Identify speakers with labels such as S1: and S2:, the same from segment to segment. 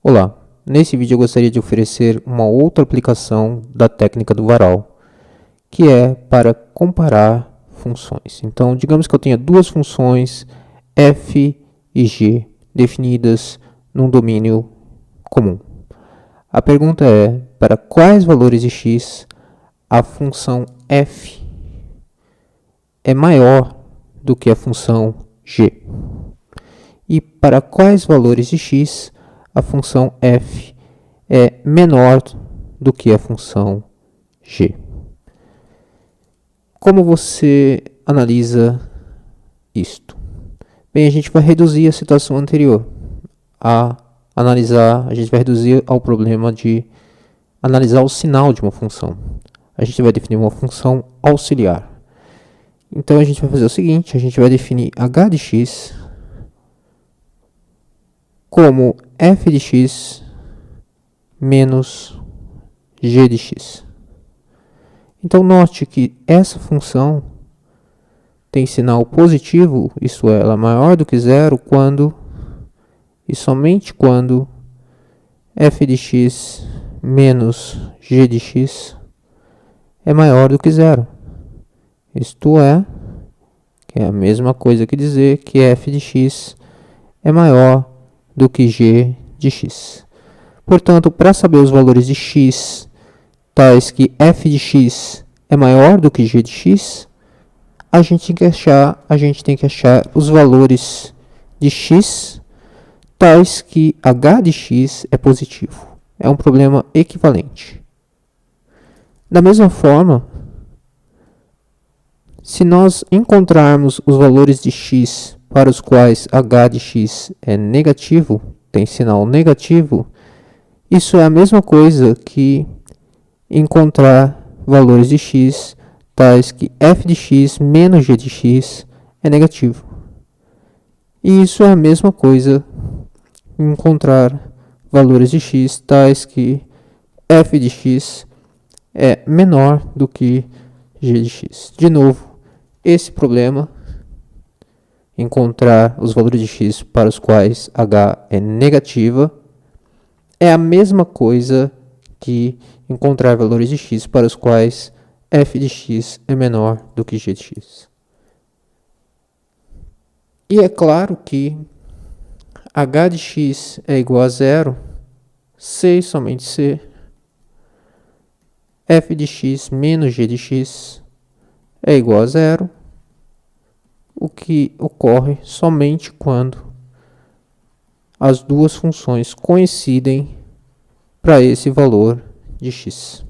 S1: Olá, nesse vídeo eu gostaria de oferecer uma outra aplicação da técnica do varal, que é para comparar funções. Então, digamos que eu tenha duas funções f e g definidas num domínio comum. A pergunta é, para quais valores de x a função f é maior do que a função g? E para quais valores de x a função f é menor do que a função g? Como você analisa isto? Bem, a gente vai reduzir a situação anterior a gente vai reduzir ao problema de analisar o sinal de uma função. A gente vai definir uma função auxiliar. Então a gente vai fazer o seguinte, a gente vai definir h de x como f de x menos g de x. Então note que essa função tem sinal positivo, isto é, ela é maior do que zero quando e somente quando f de x menos g de x é maior do que zero. Isto é, que é a mesma coisa que dizer que f de x é maior do que g de x. Portanto, para saber os valores de x, tais que f de x é maior do que g de x, a gente tem que achar os valores de x, tais que h de x é positivo. É um problema equivalente. Da mesma forma, se nós encontrarmos os valores de x para os quais h de x é negativo, tem sinal negativo, isso é a mesma coisa que encontrar valores de x tais que f de x menos g de x é negativo. E isso é a mesma coisa que encontrar valores de x tais que f de x é menor do que g de x. De novo, esse problema, encontrar os valores de x para os quais h é negativa, é a mesma coisa que encontrar valores de x para os quais f de x é menor do que g de x. E é claro que h de x é igual a zero, se e somente se f de x menos g de x é igual a zero, o que ocorre somente quando as duas funções coincidem para esse valor de x.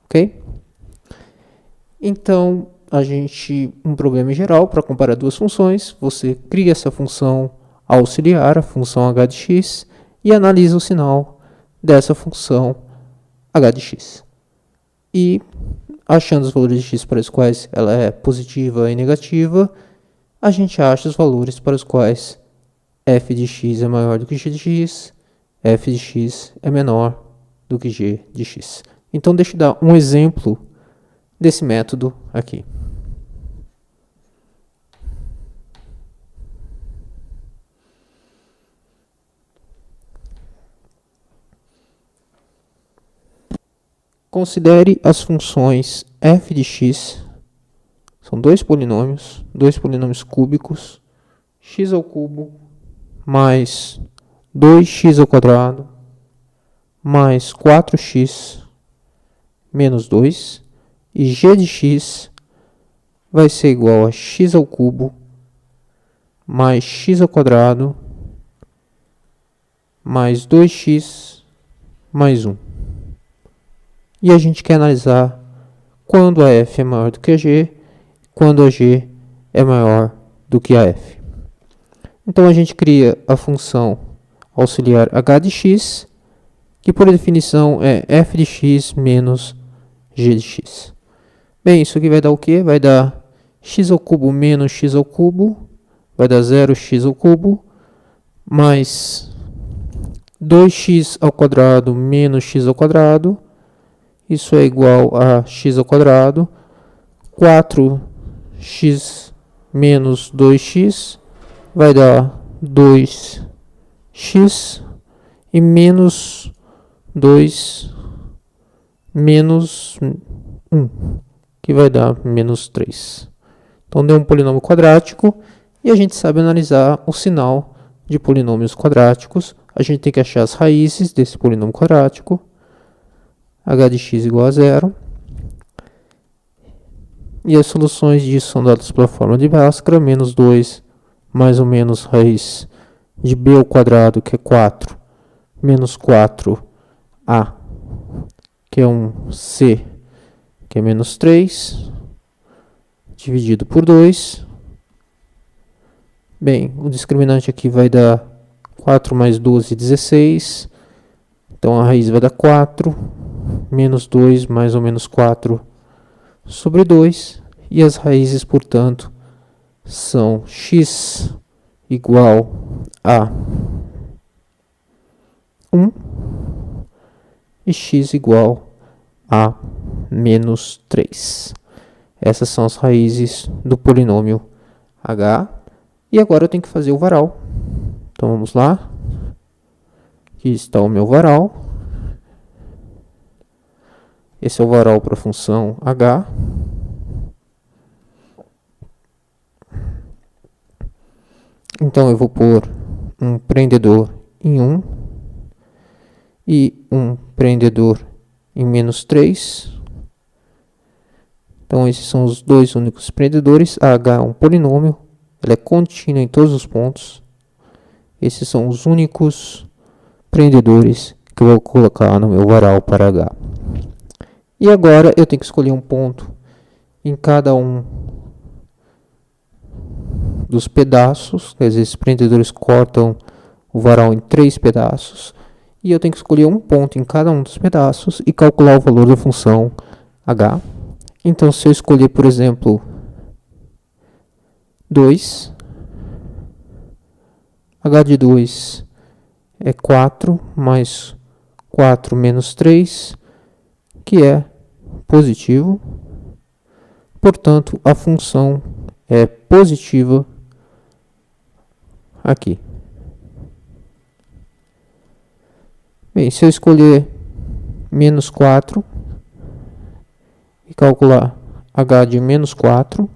S1: Ok? Então, um problema em geral, para comparar duas funções, você cria essa função auxiliar, a função h de x, e analisa o sinal dessa função h de x. E, achando os valores de x para os quais ela é positiva e negativa, a gente acha os valores para os quais f de x é maior do que g de x, f de x é menor do que g de x. Então, deixa eu dar um exemplo desse método aqui. Considere as funções f de x, são dois polinômios cúbicos, x ao cubo mais 2x ao quadrado mais 4x menos 2, e g de x vai ser igual a x ao cubo mais x ao quadrado mais 2x mais 1. E a gente quer analisar quando a f é maior do que a g, quando a g é maior do que a f. Então a gente cria a função auxiliar h de x, que por definição é f de x menos g de x. Bem, isso aqui vai dar o quê? Vai dar x ao cubo menos x ao cubo, vai dar 0x ao cubo, mais 2x ao quadrado menos x ao quadrado, isso é igual a x ao quadrado, 4x menos 2x vai dar 2x e menos 2 menos 1, que vai dar menos 3. Então, deu um polinômio quadrático e a gente sabe analisar o sinal de polinômios quadráticos. A gente tem que achar as raízes desse polinômio quadrático. H de x igual a 0. E as soluções disso são dadas pela fórmula de Bhaskara, menos 2 mais ou menos raiz de b ao quadrado, que é 4, menos 4a, que é um c, que é menos 3, dividido por 2. Bem, o discriminante aqui vai dar 4 mais 12, 16. Então, a raiz vai dar 4, menos 2 mais ou menos 4 sobre 2. E as raízes, portanto, são x igual a 1 e x igual a menos 3. Essas são as raízes do polinômio h. E agora eu tenho que fazer o varal. Então vamos lá. Aqui está o meu varal. Esse é o varal para a função h. Então eu vou pôr um prendedor em 1 e um prendedor em menos 3. Então esses são os dois únicos prendedores. A h é um polinômio, ela é contínua em todos os pontos. Esses são os únicos prendedores que eu vou colocar no meu varal para h. E agora eu tenho que escolher um ponto em cada um dos pedaços. Quer dizer, esses prendedores cortam o varal em 3 pedaços. E eu tenho que escolher um ponto em cada um dos pedaços e calcular o valor da função h. Então, se eu escolher, por exemplo, 2, h de 2 é 4 mais 4 menos 3, que é positivo. Portanto, a função é positiva aqui. Bem, se eu escolher menos 4 e calcular h de menos 4,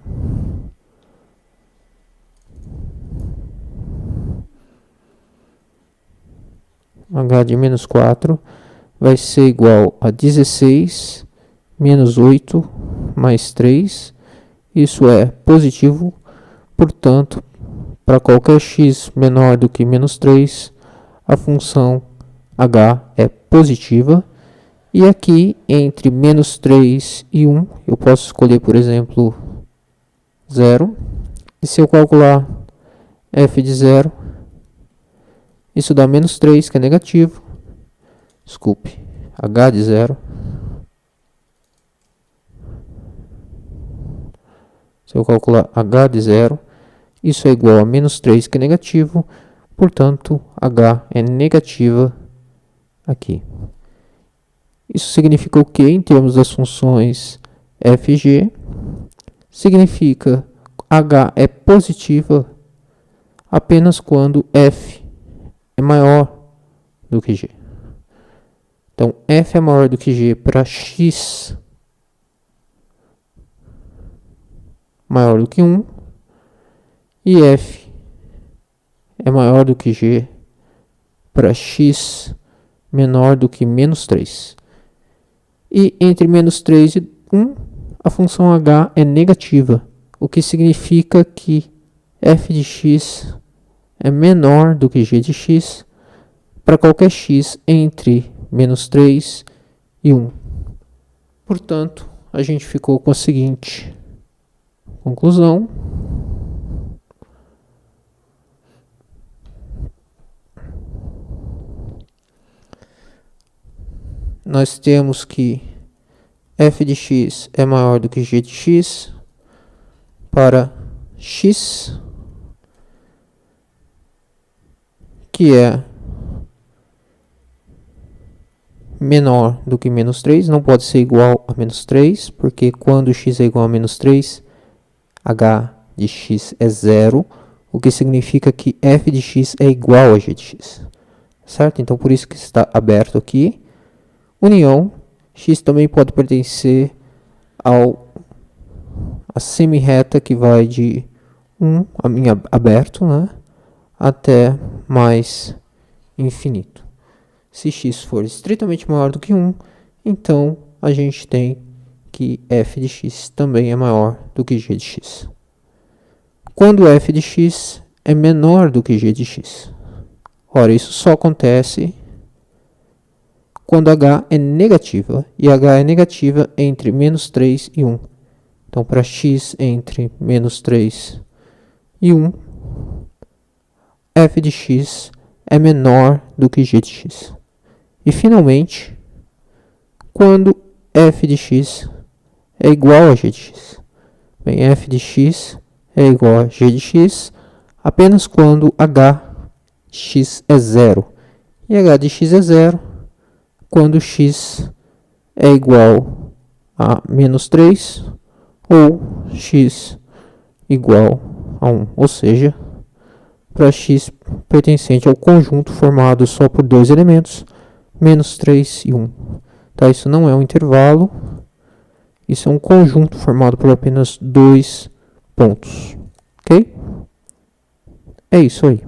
S1: h de menos 4 vai ser igual a 16 menos 8 mais 3. Isso é positivo, portanto, para qualquer x menor do que menos 3, a função h é positiva. E aqui, entre menos 3 e 1, eu posso escolher, por exemplo, 0. E se eu calcular f de 0, isso dá menos 3, que é negativo. Desculpe, h de 0. Se eu calcular h de 0, isso é igual a menos 3, que é negativo. Portanto, h é negativa aqui. Isso significa o que em termos das funções f e g? Significa h é positiva apenas quando f é maior do que g. Então, f é maior do que g para x maior do que 1 e f é maior do que g para x menor do que menos 3. E entre menos 3 e 1, a função h é negativa, o que significa que f de x é menor do que g de x para qualquer x entre menos 3 e 1. Portanto, a gente ficou com a seguinte conclusão. Nós temos que f de x é maior do que g de x para x, que é menor do que menos 3, não pode ser igual a menos 3, porque quando x é igual a menos 3, h de x é 0, o que significa que f de x é igual a g de x. certo? Então, por isso que está aberto aqui. União, x também pode pertencer a semi-reta que vai de 1, aberto, né, até mais infinito. Se x for estritamente maior do que 1, então a gente tem que f de x também é maior do que g de x. Quando f de x é menor do que g de x? Ora, isso só acontece quando h é negativa, e h é negativa entre menos 3 e 1. Então, para x entre menos 3 e 1, f de x é menor do que g de x. E, finalmente, quando f de x é igual a g de x. Bem, f de x é igual a g de x apenas quando h de x é zero. E h de x é zero quando x é igual a menos 3 ou x igual a 1. Ou seja, para x pertencente ao conjunto formado só por dois elementos, menos 3 e 1. Tá? Isso não é um intervalo, isso é um conjunto formado por apenas dois pontos. Ok? É isso aí.